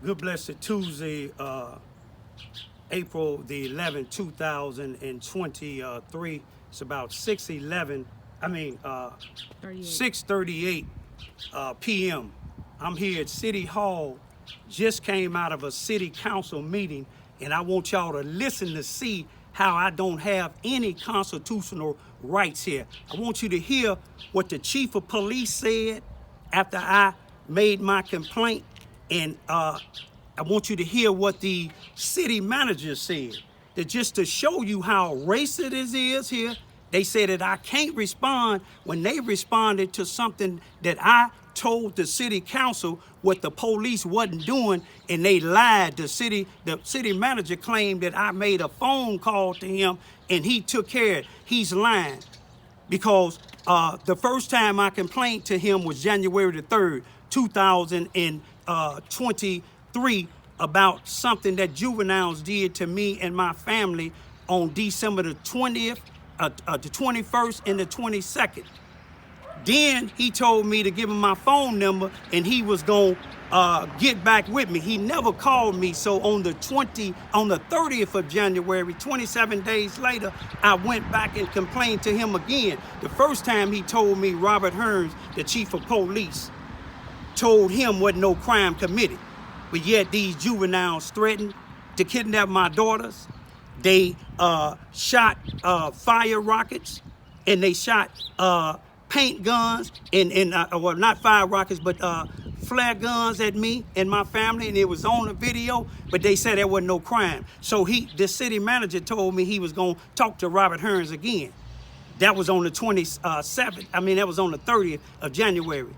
Good blessed Tuesday, April the 11th, 2023. It's about 6:38 p.m. I'm here at City Hall. Just came out of a city council meeting, and I want y'all to listen to see how I don't have any constitutional rights here. I want you to hear what the chief of police said after I made my complaint, and I want you to hear what the city manager said. That just to show you how racist it is here, they said that I can't respond when they responded to something that I told the city council what the police wasn't doing, and they lied. The city manager claimed that I made a phone call to him and he took care of it. He's lying, because the first time I complained to him was January the 3rd, 2023, about something that juveniles did to me and my family on December the 20th, the 21st, and the 22nd. Then he told me to give him my phone number and he was gonna get back with me. He never called me. So on the 30th of January, 27 days later, I went back and complained to him again. The first time he told me Robert Hearns, the chief of police, told him wasn't no crime committed. But yet these juveniles threatened to kidnap my daughters. They shot fire rockets, and they shot paint guns, and well, not fire rockets, but flare guns at me and my family, and it was on the video, but they said there wasn't no crime. So the city manager told me he was gonna talk to Robert Hearns again. That was on the 27th, that was on the 30th of January.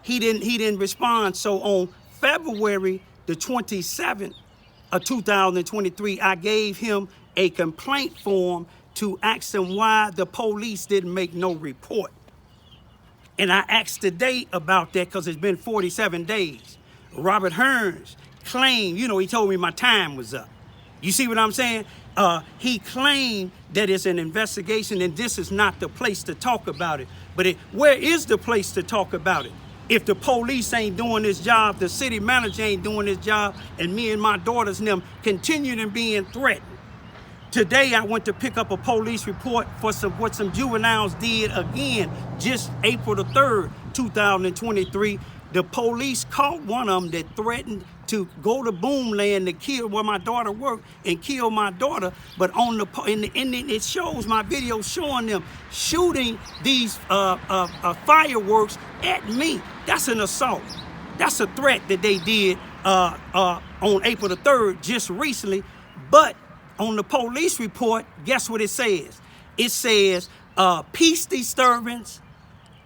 He didn't respond, so on February the 27th of 2023, I gave him a complaint form to ask him why the police didn't make no report. And I asked the date about that because it's been 47 days. Robert Hearns claimed, he told me my time was up. You see what I'm saying? He claimed that it's an investigation and this is not the place to talk about it. But where is the place to talk about it? If the police ain't doing this job, the city manager ain't doing this job, and me and my daughters and them continue to being threatened. Today, I went to pick up a police report for what some juveniles did again, just April the 3rd, 2023. The police caught one of them that threatened to go to Boomland to kill where my daughter worked and kill my daughter. But it shows my video showing them shooting these fireworks at me. That's an assault. That's a threat that they did on April the 3rd, just recently. But on the police report, guess what it says? It says peace disturbance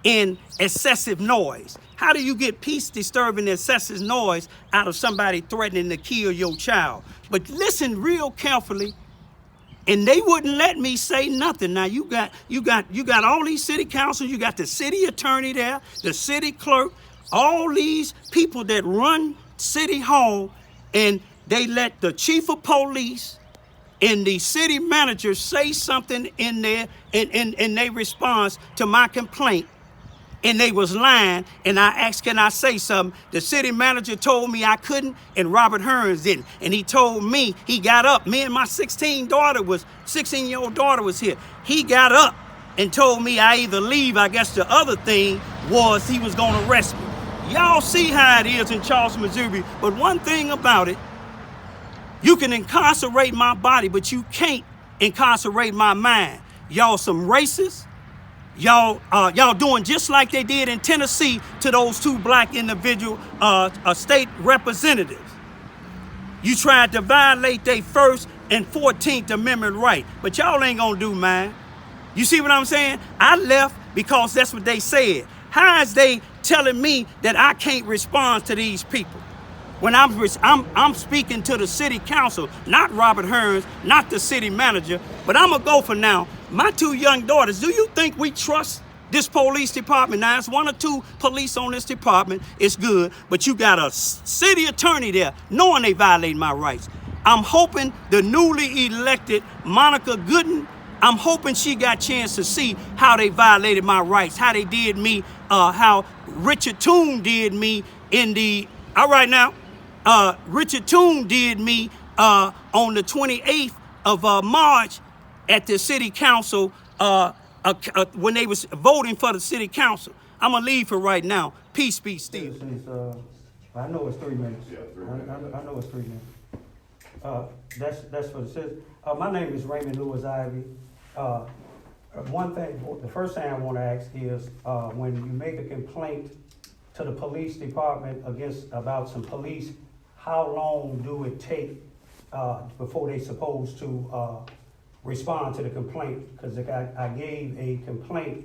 and excessive noise. How do you get peace disturbing and excessive noise out of somebody threatening to kill your child? But listen real carefully, and they wouldn't let me say nothing. Now you got all these city councils, you got the city attorney there, the city clerk, all these people that run City Hall, and they let the chief of police and the city manager say something in there in their response to my complaint, and they was lying, and I asked, can I say something? The city manager told me I couldn't, and Robert Hearns didn't. And he told me, he got up, me and my 16-year-old daughter was here. He got up and told me I either leave. I guess the other thing was he was gonna arrest me. Y'all see how it is in Charleston, Missouri, but one thing about it, you can incarcerate my body, but you can't incarcerate my mind. Y'all some racists. Y'all doing just like they did in Tennessee to those two black individual state representatives. You tried to violate their First and 14th Amendment right, but y'all ain't gonna do mine. You see what I'm saying? I left because that's what they said. How is they telling me that I can't respond to these people? When I'm speaking to the city council, not Robert Hearns, not the city manager, but I'm gonna go for now. My two young daughters, do you think we trust this police department? Now, it's one or two police on this department, it's good, but you got a city attorney there knowing they violate my rights. I'm hoping the newly elected Monica Gooden, I'm hoping she got a chance to see how they violated my rights, how they did me, how Richard Toone did me in the, all right now, Richard Toon did me on the 28th of March at the city council when they was voting for the city council. I'm gonna leave for right now. Peace be still. I know it's 3 minutes. Yeah, 3 minutes. I know it's 3 minutes. That's for the citizens. My name is Raymond Ivy. One thing, the first thing I want to ask is when you make a complaint to the police department about some police, how long do it take before they supposed to respond to the complaint? Because I gave a complaint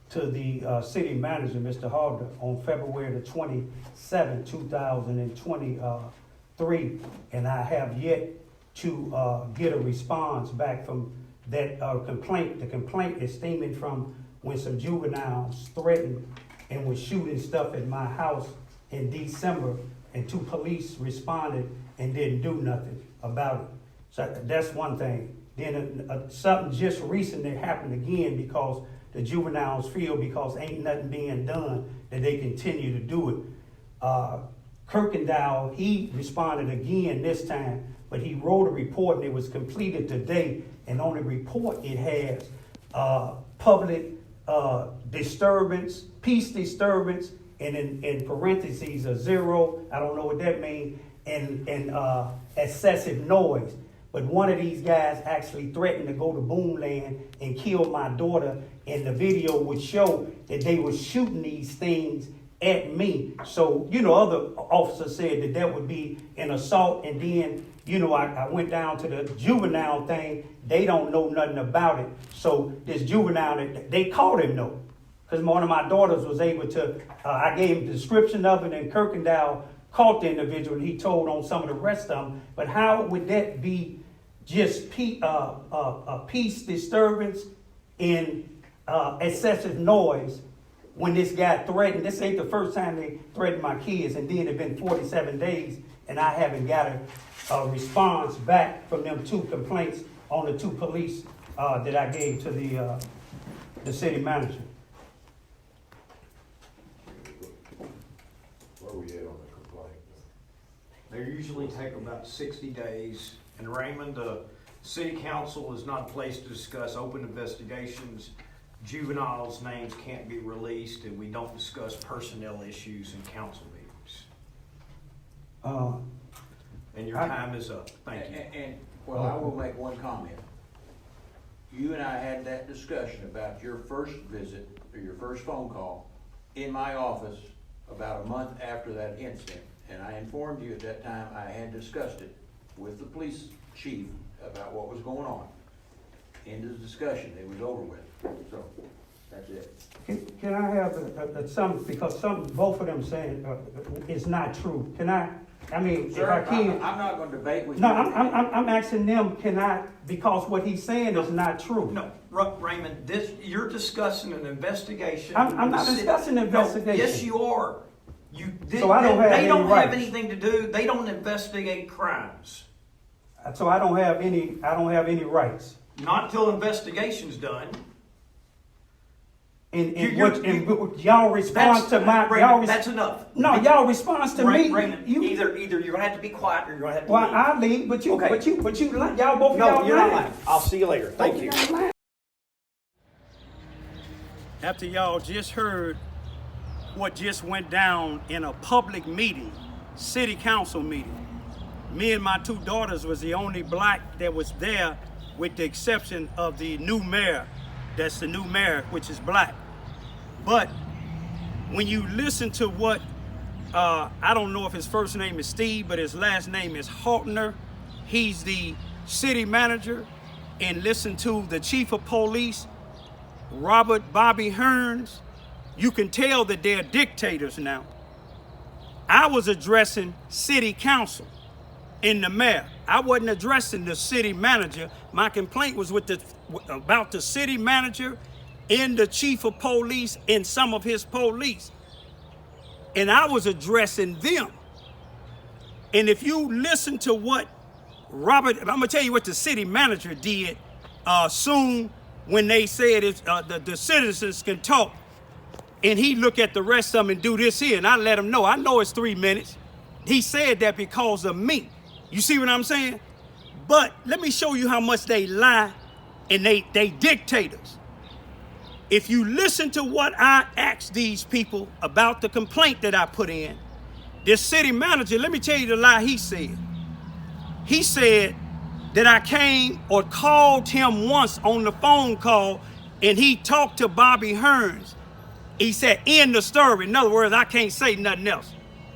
to the city manager, Mr. Harder, on February the 27th, 2023, and I have yet to get a response back from that complaint. The complaint is stemming from when some juveniles threatened and was shooting stuff at my house in December, and 2 police responded and didn't do nothing about it. So that's one thing. Then something just recently happened again because the juveniles feel because ain't nothing being done that they continue to do it. Kirkendall, he responded again this time, but he wrote a report and it was completed today. And on the report it has public disturbance, peace disturbance, and in parentheses a 0, I don't know what that means, and excessive noise. But one of these guys actually threatened to go to Boomland and kill my daughter, and the video would show that they were shooting these things at me. So, other officers said that would be an assault, and then, I went down to the juvenile thing. They don't know nothing about it. So this juvenile, they caught him though, because one of my daughters was able to, I gave him the description of it, and Kirkendall caught the individual, and he told on some of the rest of them. But how would that be just a peace disturbance in excessive noise when this guy threatened? This ain't the first time they threatened my kids, and then it's been 47 days, and I haven't got a response back from them 2 complaints on the 2 police that I gave to the city manager. Where are we at on the complaint? They usually take about 60 days. And Raymond, the city council is not a place to discuss open investigations. Juveniles' names can't be released, and we don't discuss personnel issues in council meetings. And your time is up. Thank you. Well, I will make one comment. You and I had that discussion about your first visit or your first phone call in my office about a month after that incident. And I informed you at that time I had discussed it with the police chief about what was going on. End of the discussion. It was over with. So that's it. Can I have some, because both of them saying is not true. Can I? I mean, Sir, if I can. I'm not going to debate with No, you. I'm asking them. Can I? Because what he's saying is not true. No, Raymond, you're discussing an investigation. I'm not discussing an investigation. No, yes, you are. So I don't have they any don't rights. have anything to do. They don't investigate crimes. So I don't have any rights. Not till investigation's done. And y'all respond to my. Raymond, that's enough. No, y'all response to me. Raymond, either you're gonna have to be quiet or you're gonna have to. Well, leave. I'll leave, but you, Okay. but you, y'all both. No, y'all you're not lying. lying. I'll see you later. Thank you. Y'all lying. After y'all just heard what just went down in a public meeting, city council meeting, me and my 2 daughters was the only black that was there, with the exception of the new mayor. That's the new mayor, which is black. But when you listen to what, I don't know if his first name is Steve, but his last name is Haltner. He's the city manager. And listen to the chief of police, Robert Bobby Hearns. You can tell that they're dictators now. I was addressing city council and the mayor. I wasn't addressing the city manager. My complaint was about the city manager and the chief of police and some of his police. And I was addressing them. And if you listen to what Robert, I'm gonna tell you what the city manager did soon when they said the citizens can talk. And he look at the rest of them and do this here. And I let him know, I know it's 3 minutes. he said that because of me. You see what I'm saying? But let me show you how much they lie, and they dictators. If you listen to what I asked these people about the complaint that I put in, this city manager, let me tell you the lie he said. He said that I came or called him once on the phone call and he talked to Bobby Hearns. He said, end the story. In other words, I can't say nothing else.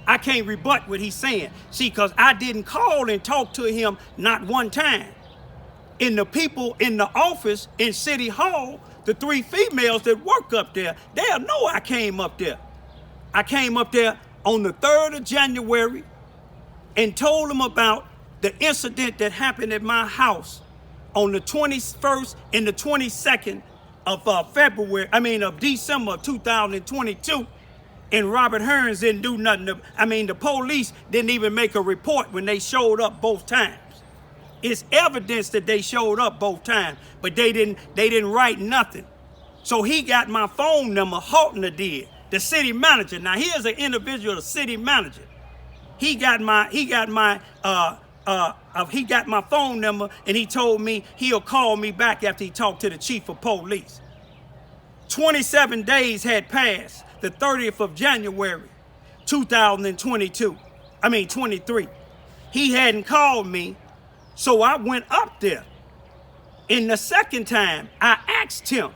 I can't rebut what he's saying. See, because I didn't call and talk to him not one time. And the people in the office in City Hall, the 3 females that work up there, they'll know I came up there. I came up there on the 3rd of January and told them about the incident that happened at my house on the 21st and the 22nd of December of 2022. And Robert Hearns didn't do nothing. The police didn't even make a report when they showed up both times. It's evidence that they showed up both times, but they didn't write nothing. So he got my phone number, Haltner did, the city manager. Now here's an individual, the city manager. He got my phone number, and he told me he'll call me back after he talked to the chief of police. 27 days had passed, the 30th of January, 23. He hadn't called me, so I went up there. And the second time, I asked him,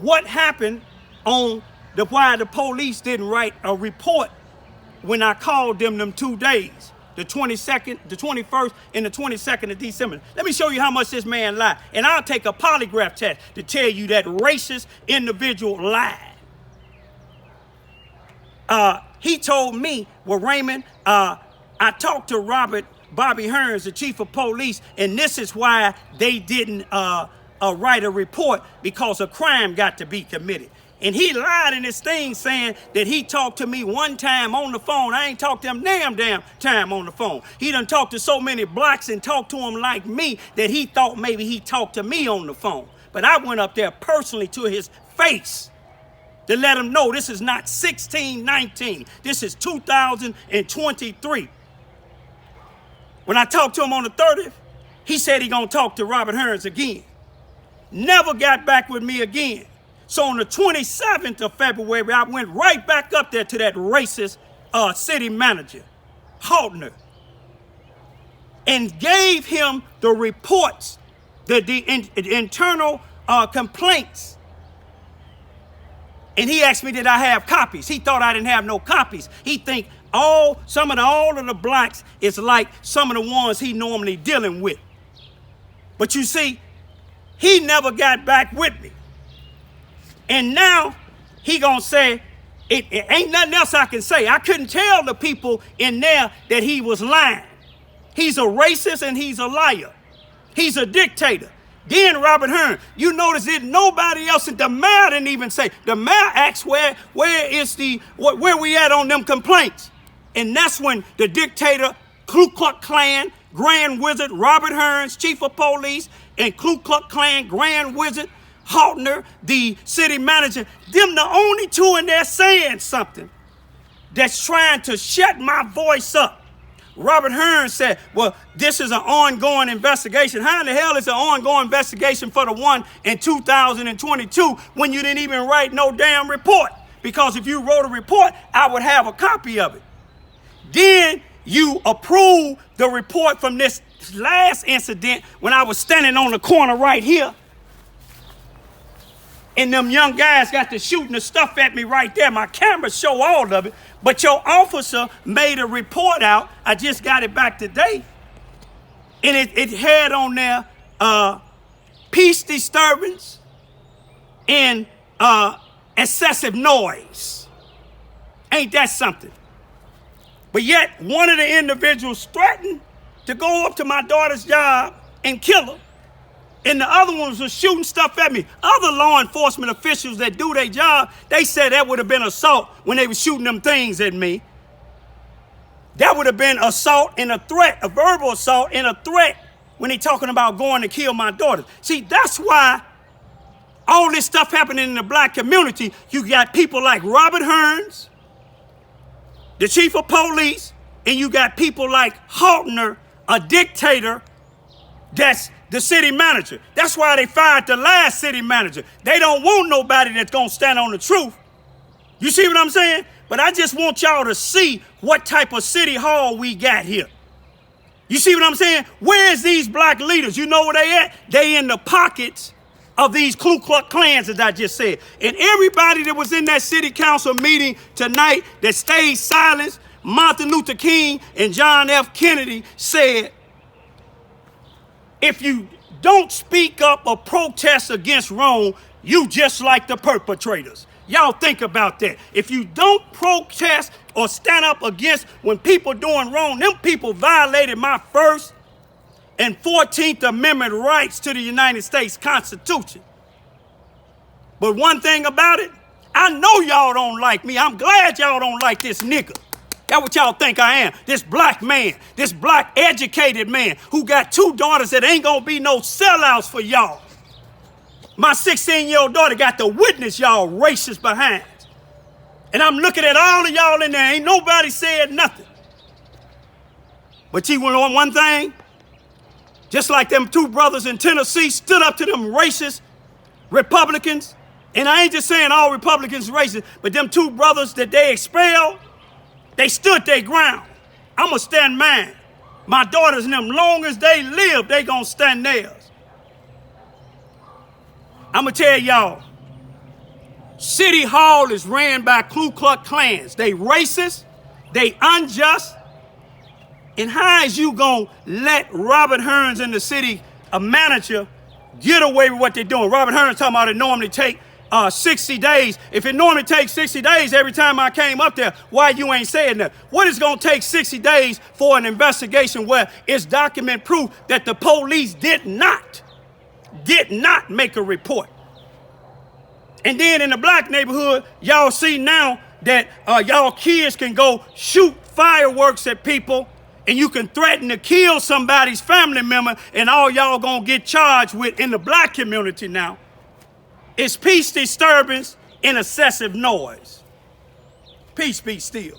what happened on why the police didn't write a report when I called them 2 days, the 22nd, the 21st, and the 22nd of December. Let me show you how much this man lied. And I'll take a polygraph test to tell you that racist individual lied. He told me, well, Raymond, I talked to Bobby Hearns, the chief of police, and this is why they didn't write a report, because a crime got to be committed. And he lied in his thing saying that he talked to me one time on the phone. I ain't talked to him damn time on the phone. He done talked to so many blacks and talked to them like me that he thought maybe he talked to me on the phone. But I went up there personally to his face to let him know this is not 1619. This is 2023. When I talked to him on the 30th, he said he gonna talk to Robert Hearns again. Never got back with me again. So on the 27th of February, I went right back up there to that racist city manager, Haltner, and gave him the reports, the internal complaints. And he asked me, did I have copies? He thought I didn't have no copies. He think all of the blacks is like some of the ones he normally dealing with. But you see, he never got back with me. And now he gonna say, it ain't nothing else I can say. I couldn't tell the people in there that he was lying. He's a racist and he's a liar. He's a dictator. Then Robert Hearns, you notice that nobody else, the mayor didn't even say. The mayor asked where we at on them complaints. And that's when the dictator, Ku Klux Klan, Grand Wizard, Robert Hearns, chief of police, and Ku Klux Klan, Grand Wizard, Haltner, the city manager, them the only two in there saying something that's trying to shut my voice up. Robert Hearns said, well, this is an ongoing investigation. How in the hell is an ongoing investigation for the one in 2022 when you didn't even write no damn report? Because if you wrote a report, I would have a copy of it. Then you approved the report from this last incident when I was standing on the corner right here. And them young guys got to shooting the stuff at me right there. My cameras show all of it. But your officer made a report out. I just got it back today. And it had on there peace disturbance and excessive noise. Ain't that something? But yet one of the individuals threatened to go up to my daughter's job and kill her. And the other ones were shooting stuff at me. Other law enforcement officials that do their job, they said that would have been assault when they were shooting them things at me. That would have been assault and a threat, a verbal assault and a threat when they talking about going to kill my daughter. See, that's why all this stuff happening in the black community. You got people like Robert Hearns, the chief of police, and you got people like Haltner, a dictator, that's the city manager. That's why they fired the last city manager. They don't want nobody that's gonna stand on the truth. You see what I'm saying? But I just want y'all to see what type of city hall we got here. You see what I'm saying? Where's these black leaders? You know where they at? They in the pockets of these Ku Klux Klans, as I just said. And everybody that was in that city council meeting tonight that stayed silent, Martin Luther King and John F. Kennedy said, if you don't speak up or protest against wrong, you just like the perpetrators. Y'all think about that. If you don't protest or stand up against when people doing wrong, them people violated my First and 14th Amendment rights to the United States Constitution. But one thing about it, I know y'all don't like me. I'm glad y'all don't like this nigga. That's what y'all think I am. This black man, this black educated man who got 2 daughters that ain't gonna be no sellouts for y'all. My 16-year-old daughter got to witness y'all racist behinds. And I'm looking at all of y'all in there, ain't nobody said nothing. But you want one thing? Just like them 2 brothers in Tennessee stood up to them racist Republicans, and I ain't just saying all Republicans racist, but them 2 brothers that they expelled, they stood their ground. I'ma stand mine. My daughters and them, long as they live, they gonna stand theirs. I'ma tell y'all, City Hall is ran by Ku Klux Klans. They racist, they unjust, and how is you gonna let Robert Hearns and the city manager get away with what they're doing? Robert Hearns talking about it normally take 60 days. If it normally takes 60 days every time I came up there, why you ain't saying that? What is gonna take 60 days for an investigation where it's document proof that the police did not make a report? And then in the black neighborhood, y'all see now that y'all kids can go shoot fireworks at people, and you can threaten to kill somebody's family member, and all y'all gonna get charged with in the black community now is peace disturbance and excessive noise. Peace be still.